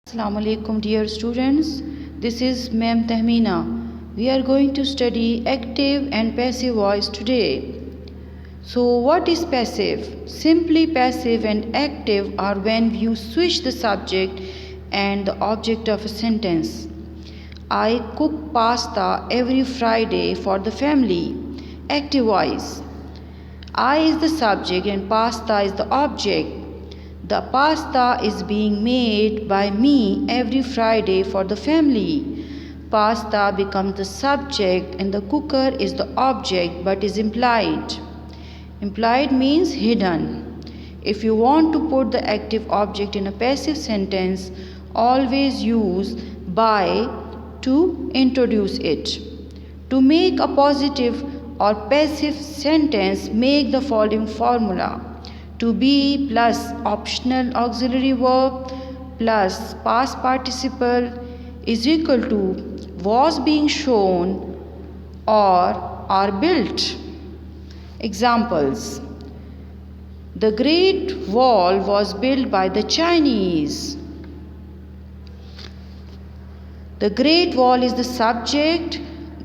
Assalamu alaikum dear students. This is Ma'am Tahmeena. We are going to study active and passive voice today. So what is passive? Simply passive and active are when you switch the subject and the object of a sentence. I cook pasta every Friday for the family. Active voice. I is the subject and pasta is the object. The pasta is being made by me every Friday for the family. Pasta becomes the subject and the cooker is the object but is implied. Implied means hidden. If you want to put the active object in a passive sentence, always use by to introduce it. To make a positive or passive sentence, make the following formula. To be plus optional auxiliary verb plus past participle is equal to was being shown or are built. Examples. The Great Wall was built by the Chinese. The Great Wall is the subject.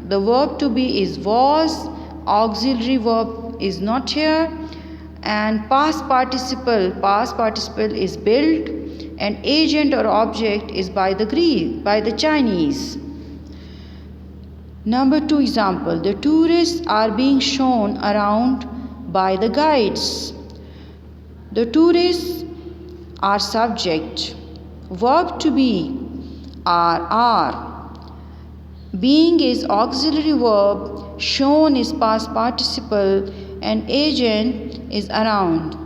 The verb to be is was. Auxiliary verb is not here. And past participle is built, and agent or object is by the Chinese. Number 2 example. The tourists are being shown around by the guides. The tourists are subject. Verb to be are. Being is auxiliary verb, shown is past participle, and agent is around.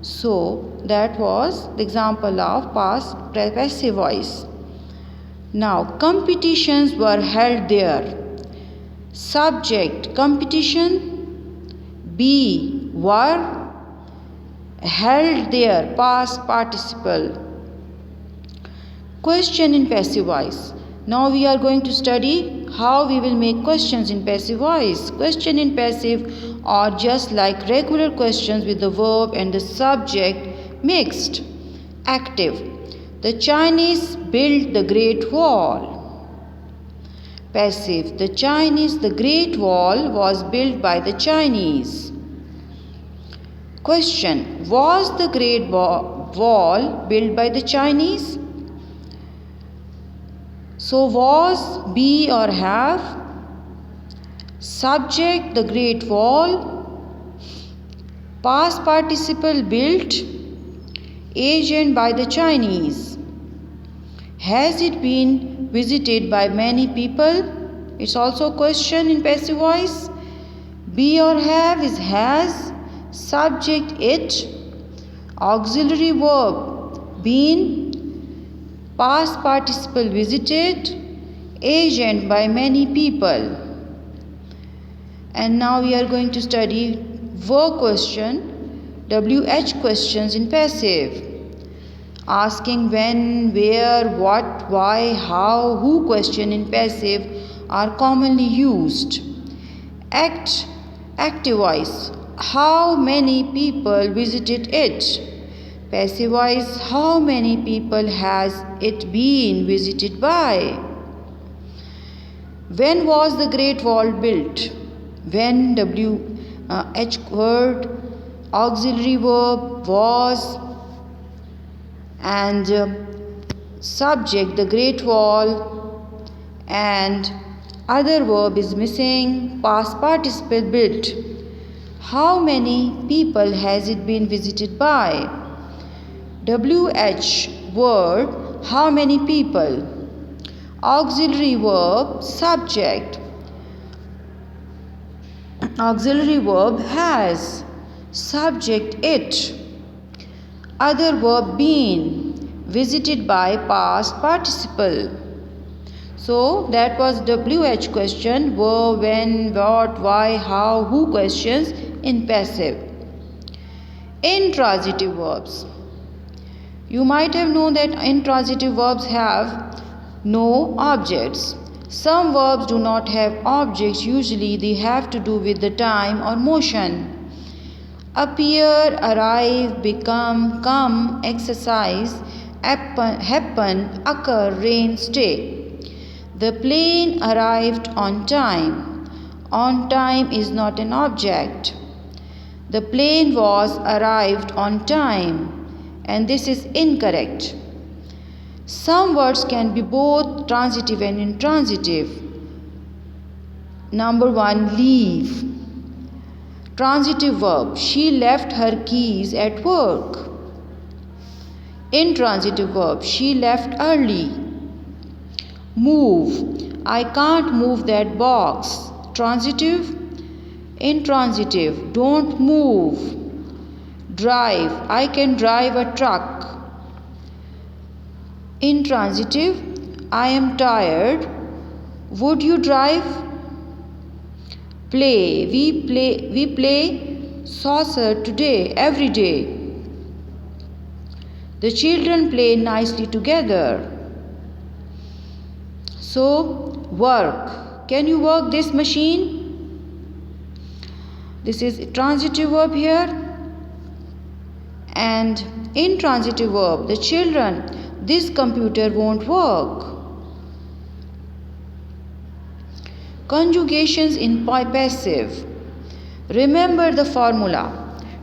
So that was the example of past passive voice. Now competitions were held there. Subject competition, be were, held there past participle. Question in passive voice. Now we are going to study how we will make questions in passive voice. Question in passive are just like regular questions with the verb and the subject mixed. Active. The Chinese built the Great Wall. Passive. The Great Wall was built by the Chinese. Question. Was the Great Wall built by the Chinese? So was, be or have. Subject the Great Wall. Past participle built. Agent by the Chinese. Has it been visited by many people? It's also a question in passive voice. Be or have is has. Subject it. Auxiliary verb been. Past participle visited. Agent by many people. And now we are going to study verb question, WH questions in passive. Asking when, where, what, why, how, who question in passive are commonly used. Active voice. How many people visited it? Passive voice. How many people has it been visited by? When was the Great Wall built? When, WH word, auxiliary verb was, and subject the Great Wall, and other verb is missing, past participle built. How many people has it been visited by? WH word, how many people? Auxiliary verb, subject. Auxiliary verb has. Subject it. Other verb been. Visited by past participle. So that was WH question. Where, when, what, why, how, who questions in passive. Intransitive verbs. You might have known that intransitive verbs have no objects. Some verbs do not have objects. Usually they have to do with the time or motion. Appear, arrive, become, come, exercise, happen, occur, rain, stay. The plane arrived on time. On time is not an object. The plane was arrived on time, and this is incorrect. Some words can be both transitive and intransitive. Number 1, leave. Transitive verb, she left her keys at work. Intransitive verb, she left early. Move, I can't move that box. Transitive, intransitive, don't move. Drive, I can drive a truck. Intransitive, I am tired. Would you drive? Play, we play soccer today, every day. The children play nicely together. So, work. Can you work this machine? This is transitive verb here. And intransitive verb, the children, this computer won't work. Conjugations in passive. Remember the formula.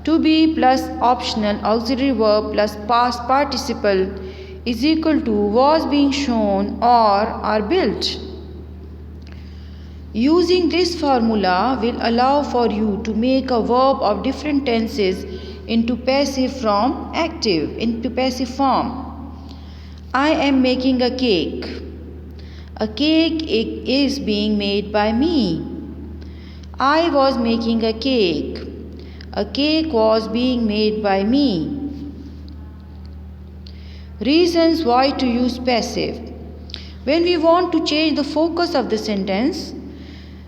To be plus optional auxiliary verb plus past participle is equal to was being shown or are built. Using this formula will allow for you to make a verb of different tenses into passive from active, into passive form. I am making a cake. A cake is being made by me. I was making a cake. A cake was being made by me. Reasons why to use passive. When we want to change the focus of the sentence,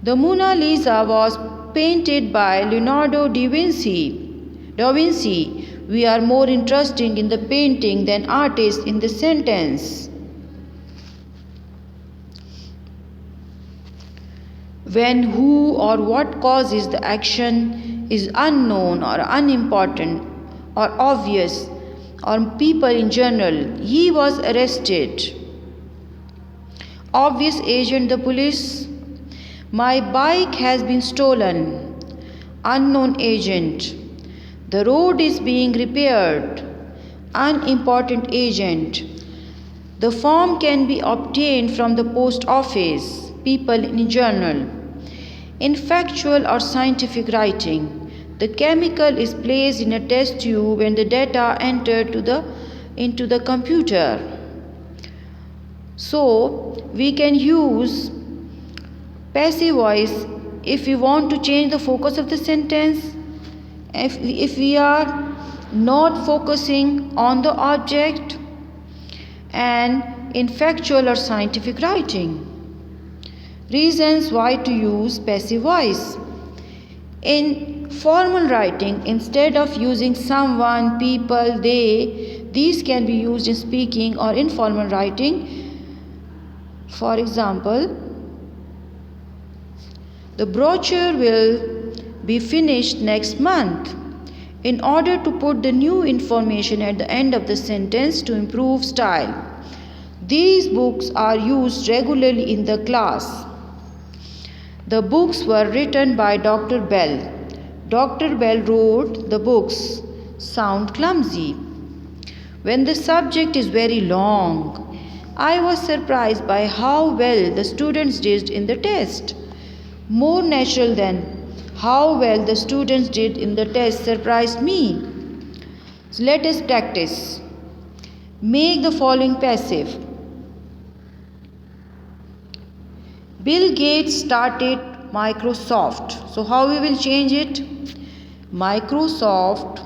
the Mona Lisa was painted by Leonardo da Vinci. We are more interested in the painting than artist in the sentence. When who or what causes the action is unknown or unimportant or obvious, or people in general, he was arrested. Obvious agent, the police. My bike has been stolen. Unknown agent. The road is being repaired. Unimportant agent. The form can be obtained from the post office. People in journal. In factual or scientific writing, the chemical is placed in a test tube and the data entered into the computer. So, we can use passive voice if we want to change the focus of the sentence, if we are not focusing on the object, and in factual or scientific writing. Reasons why to use passive voice. In formal writing, instead of using someone, people, they, these can be used in speaking or informal writing. For example, the brochure will be finished next month. In order to put the new information at the end of the sentence to improve style. These books are used regularly in the class. The books were written by Dr. Bell. Dr. Bell wrote the books. Sound clumsy. When the subject is very long, I was surprised by how well the students did in the test. More natural than how well the students did in the test surprised me. So let us practice. Make the following passive. Bill Gates started Microsoft. So how we will change it? Microsoft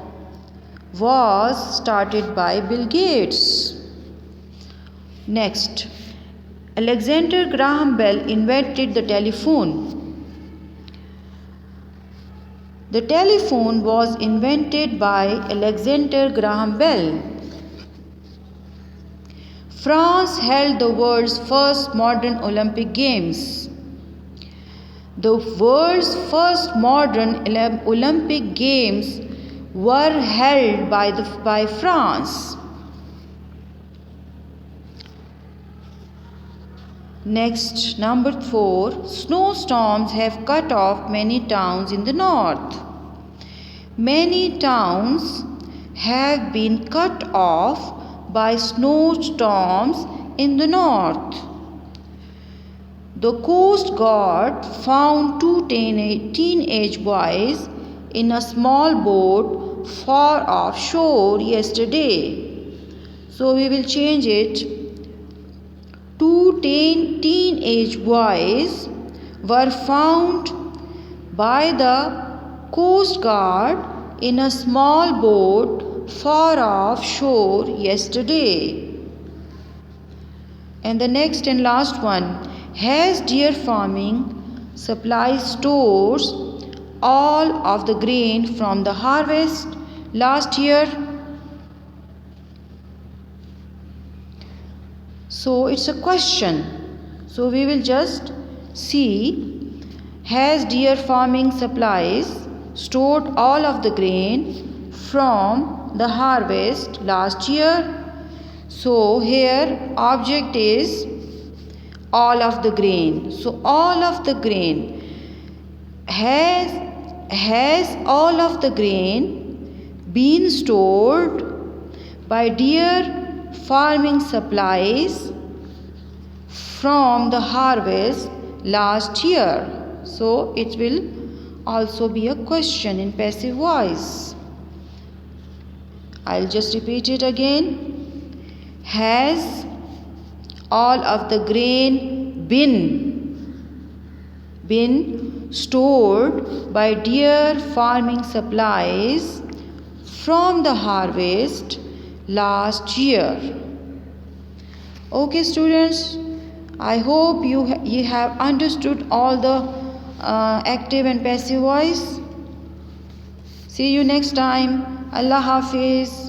was started by Bill Gates. Next, Alexander Graham Bell invented the telephone. The telephone was invented by Alexander Graham Bell. France held the world's first modern Olympic Games. The world's first modern Olympic Games were held by France. Next, number 4. Snowstorms have cut off many towns in the north. Many towns have been cut off by snowstorms in the north. The Coast Guard found two teenage boys in a small boat far offshore yesterday. So we will change it. Two teenage boys were found by the Coast Guard in a small boat far offshore yesterday. And the next and last one. Has Deer Farming Supply stores all of the grain from the harvest last year? So it's a question. So we will just see, has Deer Farming Supplies stored all of the grain from the harvest last year? So here object is all of the grain. So all of the grain. Has all of the grain been stored by Deer Farming Supplies from the harvest last year? So it will also be a question in passive voice. I'll just repeat it again. Has all of the grain been stored by Deer Farming Supplies from the harvest last year? Okay, students, I hope you have understood all the active and passive voice. See you next time. Allah Hafiz.